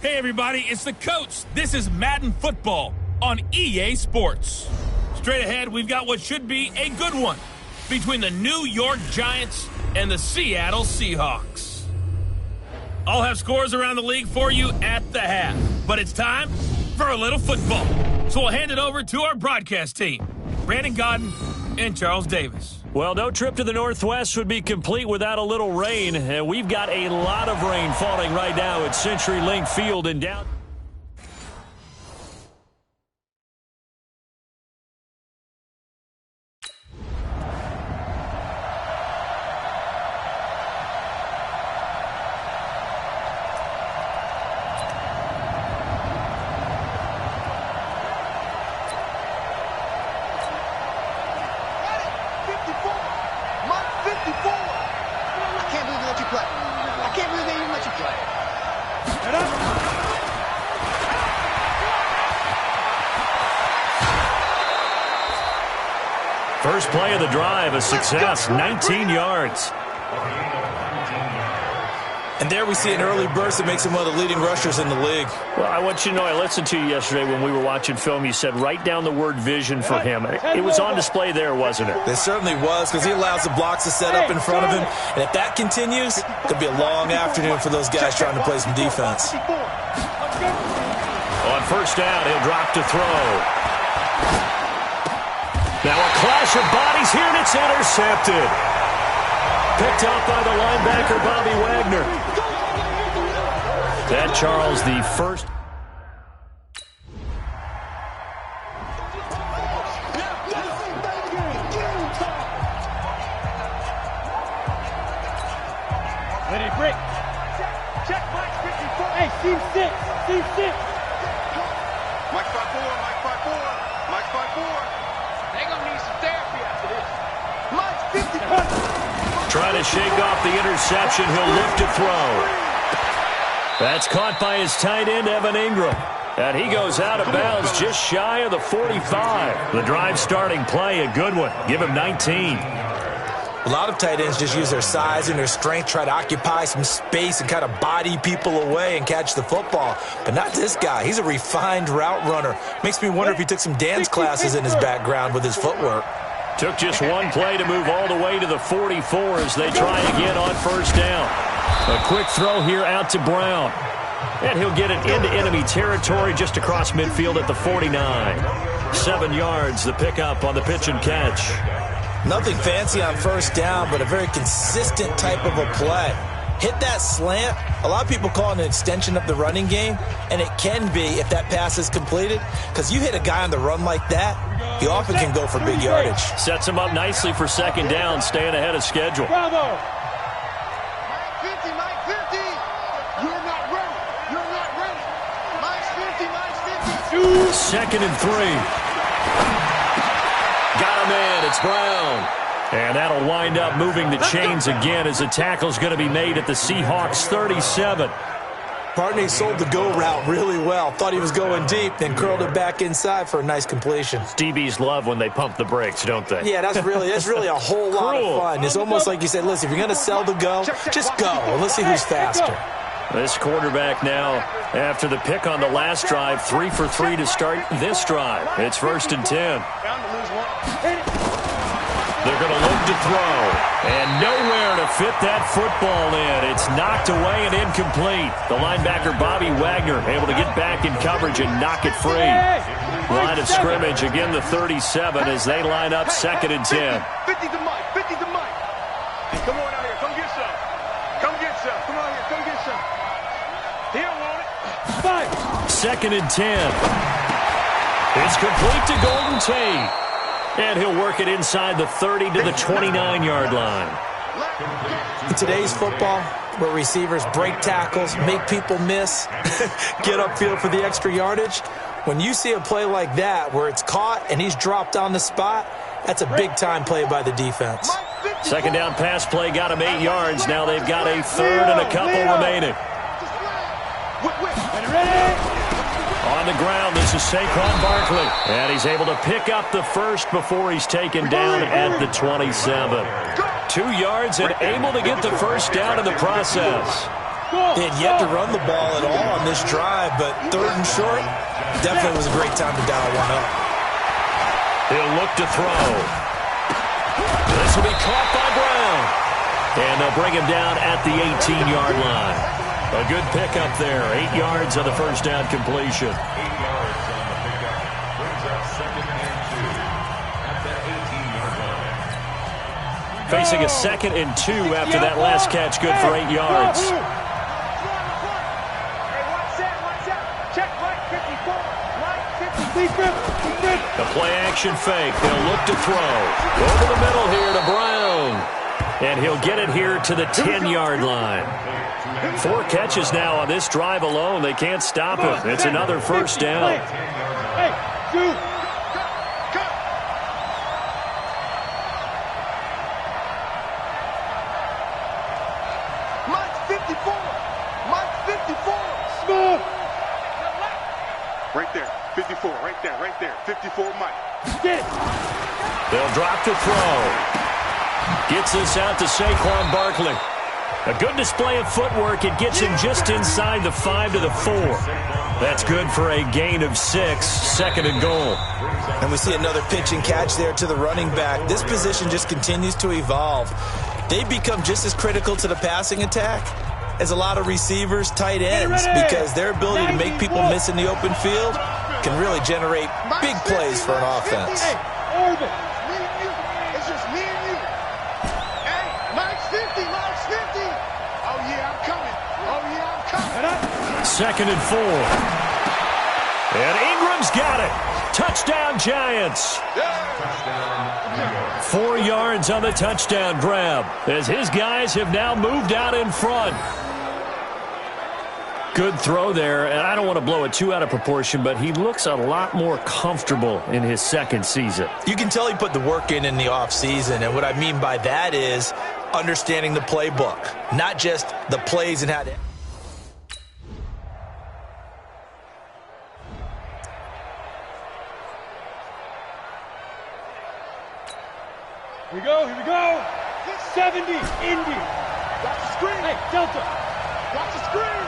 Hey everybody, it's the coach. This is Madden Football on EA Sports. Straight ahead, we've got what should be a good one between the New York Giants and the Seattle Seahawks. I'll have scores around the league for you at the half, but it's time for a little football. So we'll hand it over to our broadcast team, Brandon Godden and Charles Davis. Well, no trip to the Northwest would be complete without a little rain. And we've got a lot of rain falling right now at CenturyLink Field in down. First play of the drive, a success, 19 yards. And there we see an early burst that makes him one of the leading rushers in the league. Well, I want you to know, I listened to you yesterday when we were watching film. You said write down the word vision for him. It was on display there, wasn't it? It certainly was, because he allows the blocks to set up in front of him. And if that continues, it could be a long afternoon for those guys trying to play some defense. On first down, he'll drop to throw. Now a clash of bodies here, and it's intercepted. Picked up by the linebacker, Bobby Wagner. That, Charles, the first. Ready to break. Check Mike 54. Hey, Steve 6. Steve 6. Mike 5-4. Mike 5-4. Mike 5-4. They're going to need some therapy after this. Mike 50. Trying to shake off the interception. He'll look to throw. That's caught by his tight end, Evan Ingram. And he goes out of bounds just shy of the 45. The drive starting play, a good one. Give him 19. A lot of tight ends just use their size and their strength, try to occupy some space and kind of body people away and catch the football. But not this guy. He's a refined route runner. Makes me wonder if he took some dance classes in his background with his footwork. Took just one play to move all the way to the 44 as they try again on first down. A quick throw here out to Brown. And he'll get it into enemy territory just across midfield at the 49. 7 yards, the pickup on the pitch and catch. Nothing fancy on first down, but a very consistent type of a play. Hit that slant. A lot of people call it an extension of the running game, and it can be if that pass is completed, because you hit a guy on the run like that, he often can go for big yardage. Sets him up nicely for second down, staying ahead of schedule. Bravo. Mike 50. Mike 50. You're not ready. You're not ready. Mike's 50. Mike's 50. Second and 3. Got him in. It's Brown. And that'll wind up moving the chains again as the tackle's going to be made at the Seahawks 37. Partney sold the go route really well. Thought he was going deep, then curled it back inside for a nice completion. DBs love when they pump the brakes, don't they? Yeah, that's really a whole lot of fun. It's almost like you said, listen, if you're going to sell the go, just go. And let's see who's faster. This quarterback now, after the pick on the last drive, 3 for 3 to start this drive. It's first and 10. They're going to look to throw. And nowhere to fit that football in. It's knocked away and incomplete. The linebacker, Bobby Wagner, able to get back in coverage and knock it free. Line of scrimmage, again the 37 as they line up second and 10. 50 to Mike. 50 to Mike. Come on out here. Come get some. Come get some. Come on here. Come get some. He don't want it. Second and 10. It's complete to Golden Tate. And he'll work it inside the 30 to the 29-yard line. In today's football, where receivers break tackles, make people miss, get upfield for the extra yardage, when you see a play like that where it's caught and he's dropped on the spot, that's a big-time play by the defense. Second down pass play got him 8 yards. Now they've got a third and a couple remaining. On the ground, this is Saquon Barkley. And he's able to pick up the first before he's taken down at the 27. 2 yards and able to get the first down in the process. They had yet to run the ball at all on this drive, but 3rd and short, definitely was a great time to dial one up. He'll look to throw. This will be caught by Brown. And they'll bring him down at the 18-yard line. A good pickup there. 8 yards on the first down completion. 8 yards on the pickup. Brings up 2nd and 2 at the 18-yard line. Facing a 2nd and 2 after that last catch. Good for 8 yards. Hey, watch that. Check right 54. Right 50. The play action fake. They'll look to throw. Over the middle here to Brown. And he'll get it here to the 10-yard line. 4 catches now on this drive alone. They can't stop him. It's another first down. Hey, shoot. Mike 54. Mike 54. Smooth. Right there. 54. Right there. 54 Mike. Get it. They'll drop to throw. Gets this out to Saquon Barkley. A good display of footwork. It gets him just inside the 5 to the 4. That's good for a gain of 6. 2nd and goal. And we see another pitch and catch there to the running back. This position just continues to evolve. They become just as critical to the passing attack as a lot of receivers, tight ends, because their ability to make people miss in the open field can really generate big plays for an offense. Hey, Orbit. It's just me and you. Hey, Mike's 50. Mike's 50. Oh, yeah, I'm coming. 2nd and 4. And Ingram's got it. Touchdown, Giants. 4 yards on the touchdown grab as his guys have now moved out in front. Good throw there, and I don't want to blow it too out of proportion, but he looks a lot more comfortable in his 2nd season. You can tell he put the work in the offseason, and what I mean by that is understanding the playbook, not just the plays and how to... Here we go. 70, Indy. Watch the screen. Hey, Delta. Watch the screen.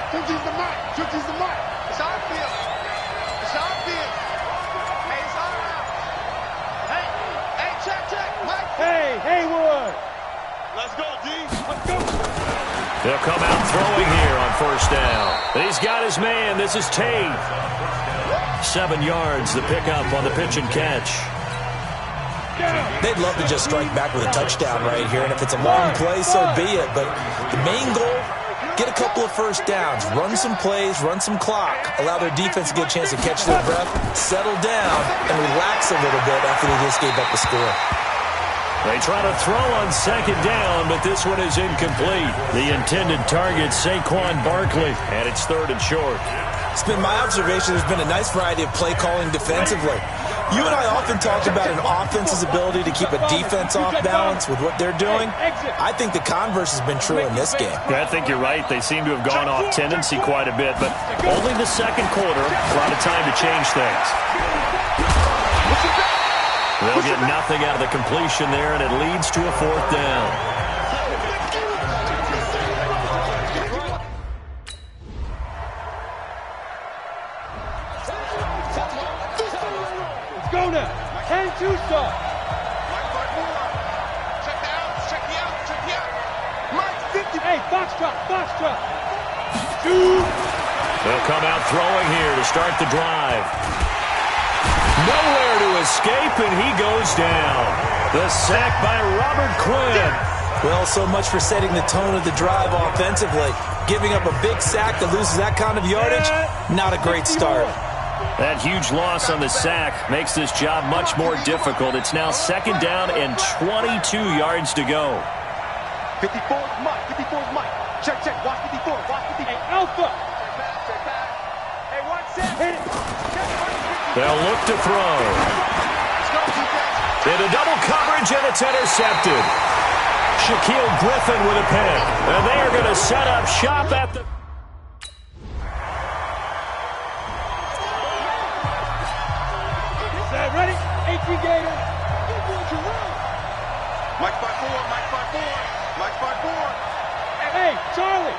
50's the Mike. 50's the Mike. It's our field. It's our field. Hey, it's all around. Hey, check. Mike. Hey, Haywood. Let's go, D. Let's go. They'll come out throwing here on first down. He's got his man. This is Tate. 7 yards, the pickup on the pitch and catch. They'd love to just strike back with a touchdown right here, and if it's a long play, so be it. But the main goal, get a couple of first downs, run some plays, run some clock, allow their defense to get a chance to catch their breath, settle down, and relax a little bit after they just gave up the score. They try to throw on 2nd down, but this one is incomplete. The intended target, Saquon Barkley, and it's 3rd and short. It's been my observation there's been a nice variety of play calling defensively. You and I often talk about an offense's ability to keep a defense off balance with what they're doing. I think the converse has been true in this game. Yeah, I think you're right. They seem to have gone off tendency quite a bit, but only the 2nd quarter, a lot of time to change things. They'll get nothing out of the completion there, and it leads to a 4th down. Go now. 10-2 start. Check the out. Mike 50. Hey, Foxtrot. Shoot. They'll come out throwing here to start the drive. Nowhere to escape, and he goes down. The sack by Robert Quinn. Well, so much for setting the tone of the drive offensively. Giving up a big sack that loses that kind of yardage, not a great start. That huge loss on the sack makes this job much more difficult. It's now 2nd down and 22 yards to go. 54's Mike. 54's Mike. Check. Watch 54. Hey, Alpha. Hey, watch that. Hit it. They'll look to throw. Into double coverage, and it's intercepted. Shaquille Griffin with a pick. And they are going to set up shop at the... Ready? 18 Gator. Mike 5-4. Hey, Charlie.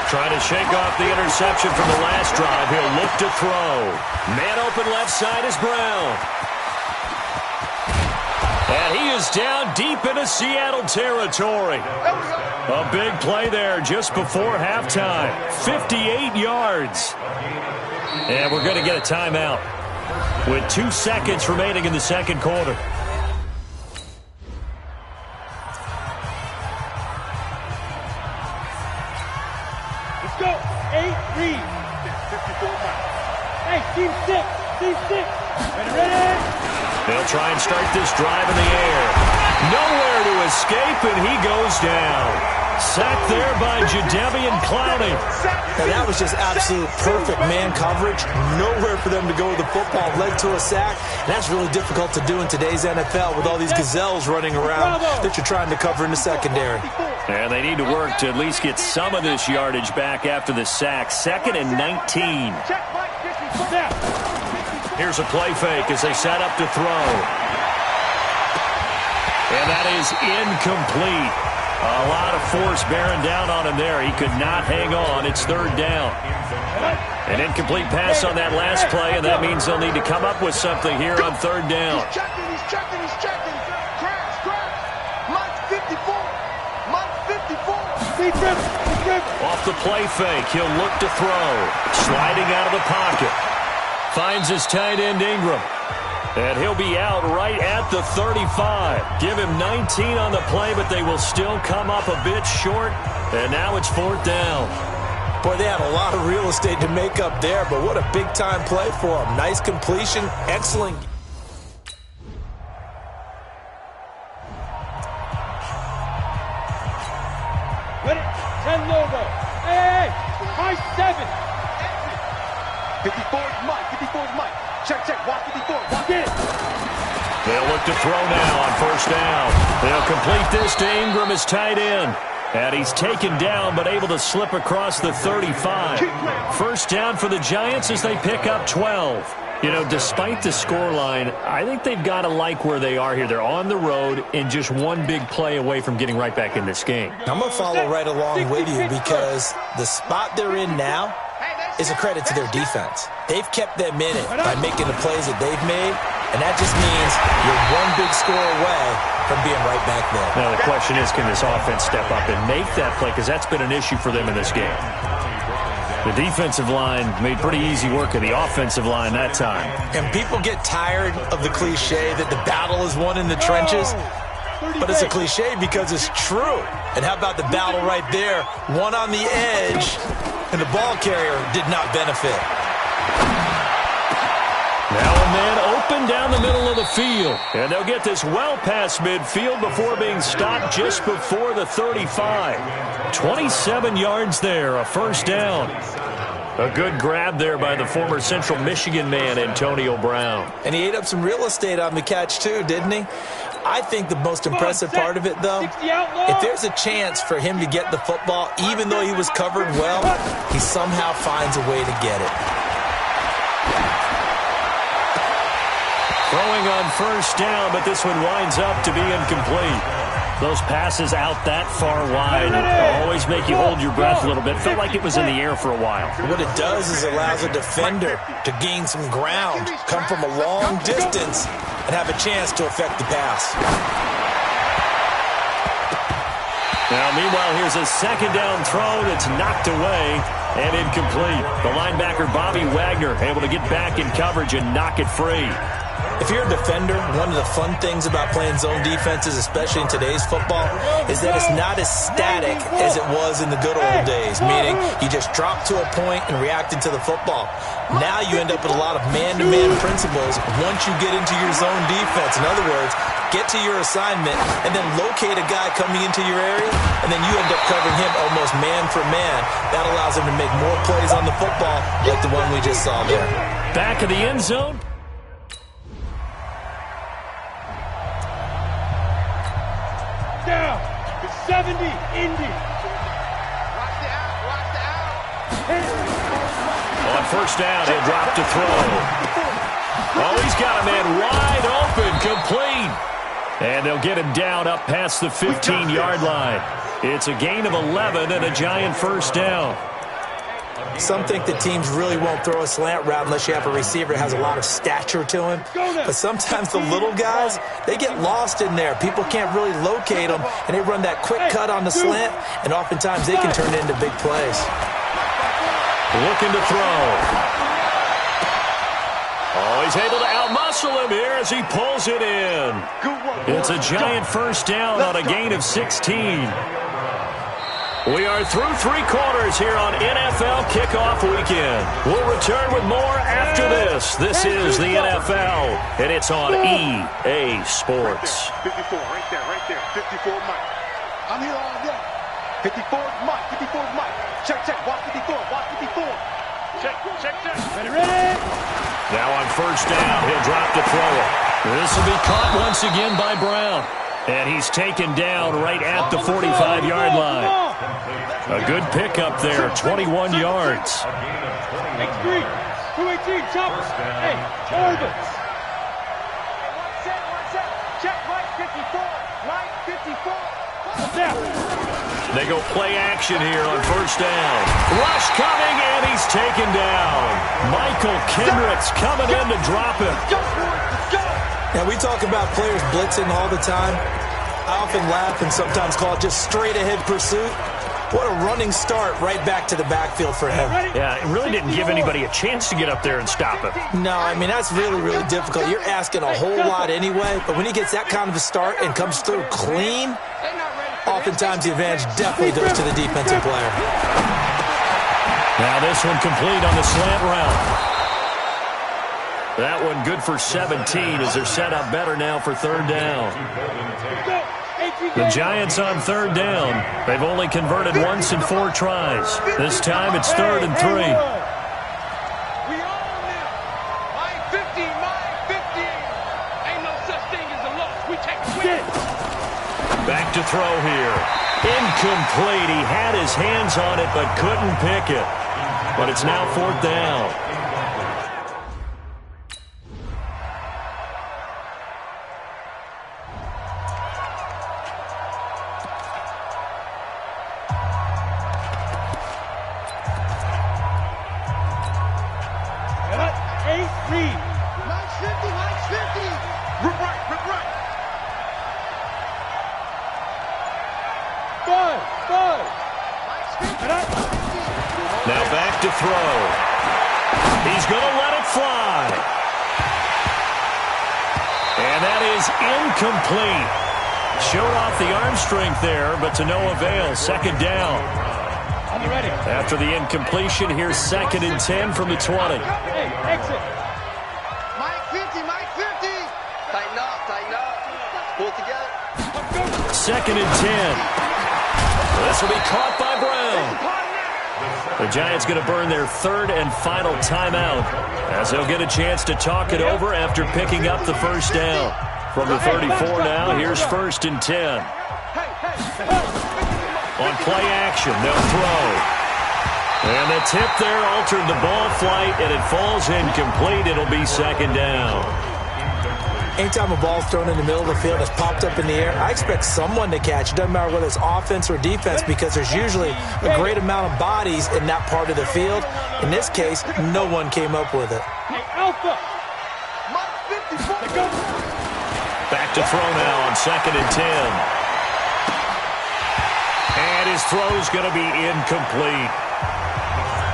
Trying to shake off the interception from the last drive. He'll look to throw. Man open left side is Brown. And he is down deep into Seattle territory. A big play there just before halftime. 58 yards. And we're going to get a timeout with 2 seconds remaining in the second quarter. Let's go. 8 read. 54 miles. Hey, team 6. Ready? They'll try and start this drive in the air. Nowhere to escape, and he goes down. Sacked there by Jadeveon Clowney. And that was just absolute perfect man coverage. Nowhere for them to go with the football. Led to a sack. And that's really difficult to do in today's NFL with all these gazelles running around that you're trying to cover in the secondary. And they need to work to at least get some of this yardage back after the sack. 2nd and 19. Here's a play fake as they set up to throw. And that is incomplete. A lot of force bearing down on him there. He could not hang on. It's 3rd down. An incomplete pass on that last play, and that means they'll need to come up with something here on 3rd down. He's checking. Crash. Mike 54. Off the play fake, he'll look to throw. Sliding out of the pocket. Finds his tight end Ingram. And he'll be out right at the 35. Give him 19 on the play, but they will still come up a bit short. And now it's 4th down. Boy, they had a lot of real estate to make up there, but what a big-time play for them. Nice completion, excellent. Ready? 10 logo. Hey, my 7. 54 is Mike. Check. Watch 54. Watch it. They'll look to throw now on 1st down. They'll complete this to Ingram as tight end. And he's taken down but able to slip across the 35. 1st down for the Giants as they pick up 12. You know, despite the scoreline, I think they've got to like where they are here. They're on the road and just one big play away from getting right back in this game. I'm going to follow right along with you because the spot they're in now is a credit to their defense. They've kept them in it by making the plays that they've made, and that just means you're one big score away from being right back there. Now the question is, can this offense step up and make that play? Because that's been an issue for them in this game. The defensive line made pretty easy work of the offensive line that time. And people get tired of the cliche that the battle is won in the trenches. But it's a cliche because it's true. And how about the battle right there? One on the edge, and the ball carrier did not benefit. Now a man open down the middle of the field. And they'll get this well past midfield before being stopped just before the 35. 27 yards there, a 1st down. A good grab there by the former Central Michigan man, Antonio Brown. And he ate up some real estate on the catch too, didn't he? I think the most impressive part of it, though, if there's a chance for him to get the football, even though he was covered well, he somehow finds a way to get it. Throwing on 1st down, but this one winds up to be incomplete. Those passes out that far wide always make you hold your breath a little bit. Felt like it was in the air for a while. What it does is allows a defender to gain some ground, come from a long distance, and have a chance to affect the pass. Now, meanwhile, here's a 2nd down throw that's knocked away and incomplete. The linebacker, Bobby Wagner, able to get back in coverage and knock it free. If you're a defender, one of the fun things about playing zone defenses, especially in today's football, is that it's not as static as it was in the good old days, meaning you just drop to a point and reacted to the football. Now you end up with a lot of man-to-man principles once you get into your zone defense. In other words, get to your assignment and then locate a guy coming into your area, and then you end up covering him almost man for man. That allows him to make more plays on the football like the one we just saw there. Back of the end zone. Down. 70, Indy. Watch the out. On 1st down, he'll drop to throw. Oh, he's got a man wide open, complete. And they'll get him down up past the 15-yard line. It's a gain of 11 and a Giant first down. Some think that teams really won't throw a slant route unless you have a receiver that has a lot of stature to him. But sometimes the little guys, they get lost in there. People can't really locate them, and they run that quick cut on the slant, and oftentimes they can turn it into big plays. Looking to throw. Oh, he's able to outmuscle him here as he pulls it in. It's a Giant first down on a gain of 16. We are through 3 quarters here on NFL Kickoff Weekend. We'll return with more after this. This is the NFL, and it's on EA Sports. 54, right there. 54 Mike. I'm here all day. 54 Mike, 54 Mike. Check, watch 54, watch 54. Check. Ready? Now on first down, he'll drop to throw it. This will be caught once again by Brown. And he's taken down right at the 45-yard line. A good pickup there, 21 yards. X3, 218, choppers. Hey, orbits. Check, Mike 54, Mike 54. They go play action here on first down. Rush coming, and he's taken down. Michael Kendricks coming in to drop him. Now, we talk about players blitzing all the time. I often laugh and sometimes call it just straight-ahead pursuit. What a running start right back to the backfield for him. Yeah, it really didn't give anybody a chance to get up there and stop him. No, I mean, that's really, really difficult. You're asking a whole lot anyway, but when he gets that kind of a start and comes through clean, oftentimes the advantage definitely goes to the defensive player. Now this one complete on the slant route. That one good for 17 as they're set up better now for third down. The Giants on third down. They've only converted once in 4 tries. This time it's 3rd and 3. We own them. Mike 50, Mike 50. Ain't no such thing as a loss. We take a win. Back to throw here. Incomplete. He had his hands on it but couldn't pick it. But it's now 4th down. Now back to throw. He's going to let it fly. And that is incomplete. Showed off the arm strength there, but to no avail. 2nd down. After the incompletion, here's 2nd and 10 from the 20. Hey, exit. Mike 50, Mike 50. Tighten up. Pull it together. 2nd and 10. This will be caught by Brown. The Giants going to burn their 3rd and final timeout as they'll get a chance to talk it over after picking up the first down. From the 34 now, here's 1st and 10. On play action, they'll throw. And the tip there altered the ball flight, and it falls incomplete. It'll be 2nd down. Anytime a ball's thrown in the middle of the field, it's popped up in the air, I expect someone to catch. It doesn't matter whether it's offense or defense because there's usually a great amount of bodies in that part of the field. In this case, no one came up with it. Hey, Alpha. Mike 54. Back to throw now on 2nd and 10. And his throw's going to be incomplete.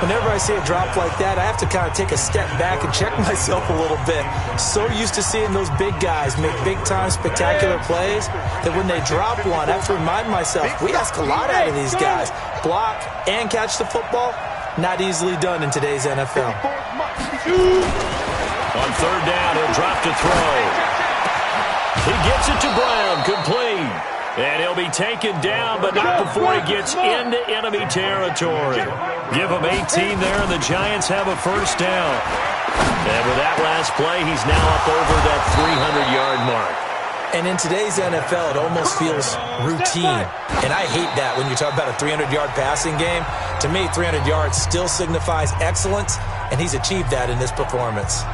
Whenever I see a drop like that, I have to kind of take a step back and check myself a little bit. So used to seeing those big guys make big-time spectacular plays that when they drop one, I have to remind myself, we ask a lot out of these guys. Block and catch the football, not easily done in today's NFL. On 3rd down, he'll drop to throw. He gets it to Brown, complete. And he'll be taken down, but not before he gets into enemy territory. Give him 18 there, and the Giants have a first down. And with that last play, he's now up over that 300-yard mark. And in today's NFL, it almost feels routine. And I hate that when you talk about a 300-yard passing game. To me, 300 yards still signifies excellence, and he's achieved that in this performance.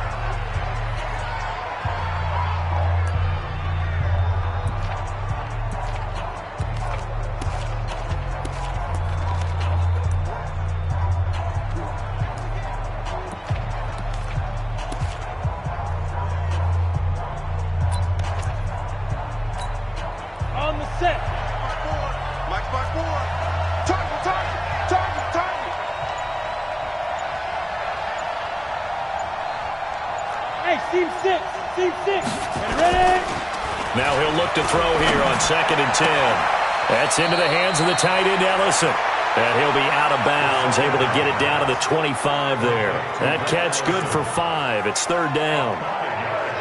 Seam 6. Ready? Now he'll look to throw here on 2nd and 10. That's into the hands of the tight end, Ellison. And he'll be out of bounds, able to get it down to the 25 there. That catch good for 5. It's 3rd down.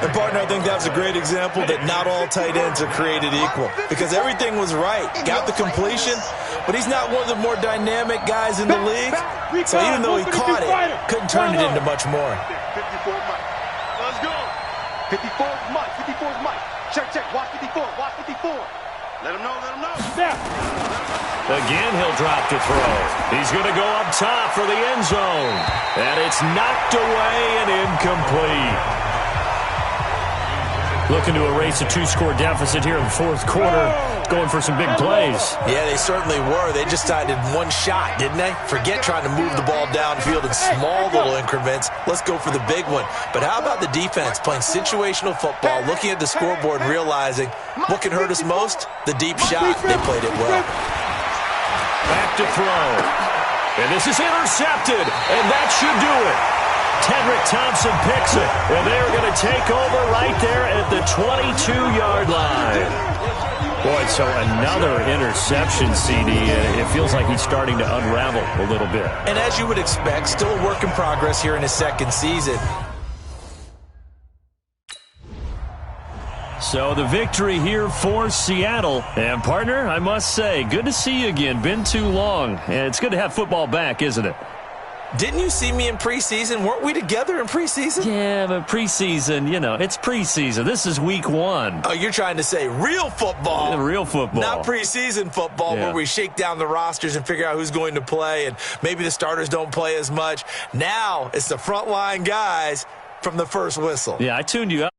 And, partner, I think that's a great example that not all tight ends are created equal. Because everything was right. Got the completion, but he's not one of the more dynamic guys in the league. So even though he caught it, couldn't turn it into much more. 54 Mike. Let's go. 54 Mike. 54 Mike. Check. Watch 54. Watch 54. Let him know. Again, he'll drop to throw. He's going to go up top for the end zone. And it's knocked away and incomplete. Looking to erase a 2-score deficit here in the 4th quarter. Going for some big plays. Yeah, they certainly were. They just decided one shot, didn't they? Forget trying to move the ball downfield in small little increments. Let's go for the big one. But how about the defense playing situational football, looking at the scoreboard and realizing what can hurt us most? The deep shot. They played it well. Back to throw. And this is intercepted. And that should do it. Tedrick Thompson picks it, and they're going to take over right there at the 22-yard line. Boy, so another interception, CD, and it feels like he's starting to unravel a little bit. And as you would expect, still a work in progress here in his 2nd season. So the victory here for Seattle. And, partner, I must say, good to see you again. Been too long. And it's good to have football back, isn't it? Didn't you see me in preseason? Weren't we together in preseason? Yeah, but preseason, it's preseason. This is week 1. Oh, you're trying to say real football. Yeah, real football. Not preseason football where we shake down the rosters and figure out who's going to play, and maybe the starters don't play as much. Now it's the frontline guys from the first whistle. Yeah, I tuned you up.